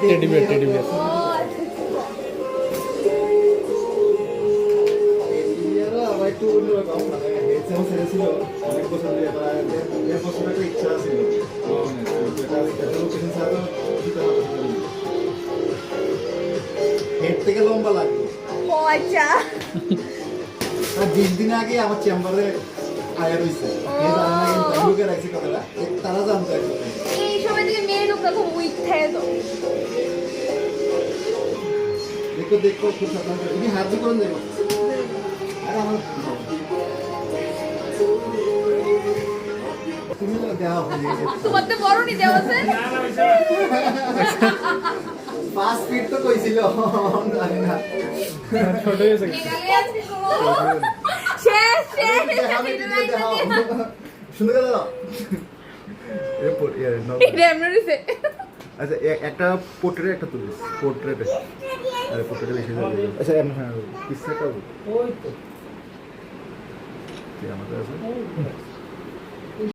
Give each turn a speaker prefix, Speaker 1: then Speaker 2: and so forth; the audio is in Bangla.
Speaker 1: টেডি বিয়ার
Speaker 2: ও
Speaker 3: আবার একটু অন্যরকম মানে যেমন ছেড়েছিল অনেক বছর ধরে প্রায় 1.5 বছর একটা ইচ্ছা ছিল হেড থেকে লম্বা লাগবে
Speaker 2: ও আচ্ছা
Speaker 3: আর 20 দিন আগে আমার চেম্বারে আয়া রয়েছে লোকের আছে কথাটা তারা জানতো একসাথে
Speaker 2: এই সময় থেকে মেয়ে লোকরা খুব উইক থাকে তো
Speaker 3: দেখো দেখো খুব সাবধান করে তুমি হাত দিয়ে করে দেবো আর আমার তুমি দেওয়া হয়ে গেছে
Speaker 2: তোমার তো বড় নি দেওয়া আছে
Speaker 3: 5 ফিট তো কইছিল জানি না
Speaker 1: ছোট হয়েছে
Speaker 2: শেষ শেষ
Speaker 3: সুন্দর কথা এরপর
Speaker 2: এটা এমন হইছে
Speaker 3: আচ্ছা একটা পোর্ট্রেট একটা তুলিস পোর্ট্রেট আরে পোর্ট্রেট বেশি যাবে আচ্ছা এমন হ্যাঁ পিসটা ওই তো আমাদের আছে